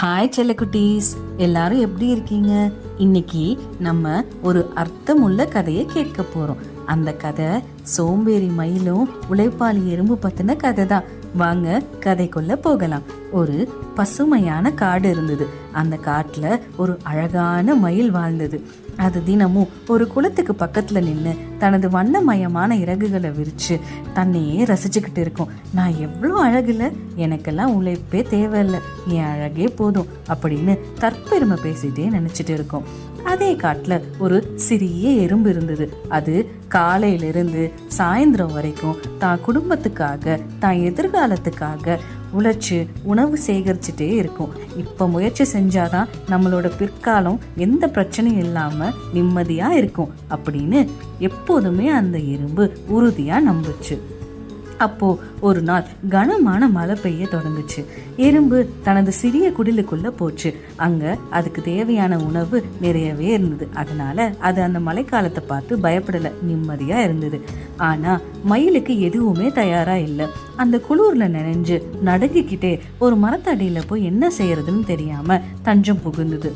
Hi செல்லக்குட்டீஸ், எல்லாரும் எப்படி இருக்கீங்க? இன்னைக்கு நம்ம ஒரு அர்த்தமுள்ள கதையை கேட்க போறோம். அந்த கதை சோம்பேறி மயிலும் உழைப்பாளி எறும்பு பத்தின கதை தான். வாங்க கதைக்குள்ள போகலாம். ஒரு பசுமையான காடு இருந்தது. அந்த காட்டுல ஒரு அழகான மயில் வாழ்ந்தது. அது தினமும் ஒரு குளத்துக்கு பக்கத்துல நின்று தனது வண்ணமயமான இறகுகளை விரிச்சு தன்னையே ரசிச்சுக்கிட்டு இருக்கும். நான் எவ்வளோ அழகுல, எனக்கெல்லாம் உழைப்பே தேவையில்லை, என் அழகே போதும் அப்படின்னு தற்பெருமை பேசிட்டே நினைச்சிட்டு இருக்கும். அதே காட்டுல ஒரு சிறிய எறும்பு இருந்தது. அது காலையிலிருந்து சாயந்தரம் வரைக்கும் தான் குடும்பத்துக்காக, தான் எதிர்காலத்துக்காக உழைச்சு உணவு சேகரிச்சுட்டே இருக்கும். இப்ப முயற்சி செஞ்சாதான் நம்மளோட பிற்காலம் எந்த பிரச்சனையும் இல்லாம நிம்மதியா இருக்கும் அப்படின்னு எப்போதுமே அந்த எறும்பு உறுதியா நம்புச்சு. அப்போ ஒரு நாள் கனமான மழை பெய்ய தொடங்குச்சு. எறும்பு தனது சிறிய குடிலுக்குள்ள போச்சு. அங்க அதுக்கு தேவையான உணவு நிறையவே இருந்தது. அதனால அது அந்த மழைக்காலத்தை பார்த்து பயப்படல, நிம்மதியா இருந்தது. ஆனா மயிலுக்கு எதுவுமே தயாரா இல்லை. அந்த குளூர்ல நினைஞ்சு நடுங்கிக்கிட்டே ஒரு மரத்தடியில போய் என்ன செய்யறதுன்னு தெரியாம தஞ்சம் புகுந்தது.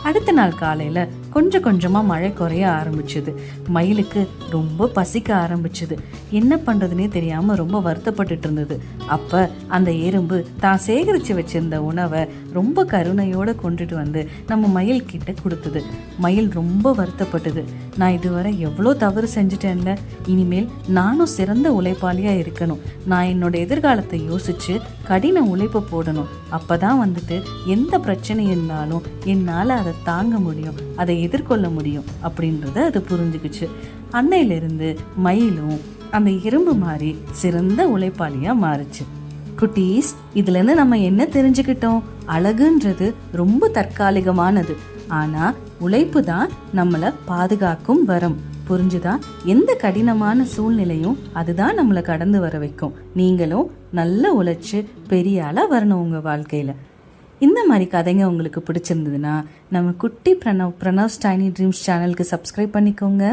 அடுத்த நாள் காலையில கொஞ்சம் கொஞ்சமா மழை குறைய ஆரம்பிச்சது. மயிலுக்கு ரொம்ப பசிக்க ஆரம்பிச்சது. என்ன பண்றதுன்னே தெரியாம ரொம்ப வருத்தப்பட்டுட்டு இருந்தது. அப்ப அந்த எறும்பு தான் சேகரிச்சு வச்சிருந்த உணவை ரொம்ப கருணையோட கொண்டுட்டு வந்து நம்ம மயில் கிட்ட கொடுத்தது. மயில் ரொம்ப வருத்தப்பட்டது. நான் இதுவரை எவ்வளோ தவறு செஞ்சுட்டேன்ல, இனிமேல் நானும் சிறந்த உழைப்பாளியா இருக்கணும். நான் என்னோட எதிர்காலத்தை யோசிச்சு கடின உழைப்பு போடணும். அப்பதான் எந்த பிரச்சனை இருந்தாலும் என்னால் அதை தாங்க முடியும், அதை எதிர்கொள்ள முடியும் அப்படின்றத அது புரிஞ்சுக்குச்சு. அன்னையிலிருந்து மயிலும் அந்த எறும்பு மாதிரி சிறந்த உழைப்பாளியா மாறுச்சு. குட்டீஸ், இதுல இருந்து நம்ம என்ன தெரிஞ்சுக்கிட்டோம்? அழகுன்றது ரொம்ப தற்காலிகமானது, ஆனா உழைப்பு தான் நம்மளை பாதுகாக்கும் வரம். புரிஞ்சுதா? எந்த கடினமான சூழ்நிலையும் அதுதான் நம்மளை கடந்து வர வைக்கும். நீங்களும் நல்லா உழைச்சு பெரிய ஆளா வரணும் உங்க வாழ்க்கையில. இந்த மாதிரி கதைங்க உங்களுக்கு பிடிச்சிருந்ததுன்னா நம்ம குட்டி பிரணவ்ஸ் டைனி ட்ரீம்ஸ் சேனலுக்கு சப்ஸ்கிரைப் பண்ணிக்கோங்க.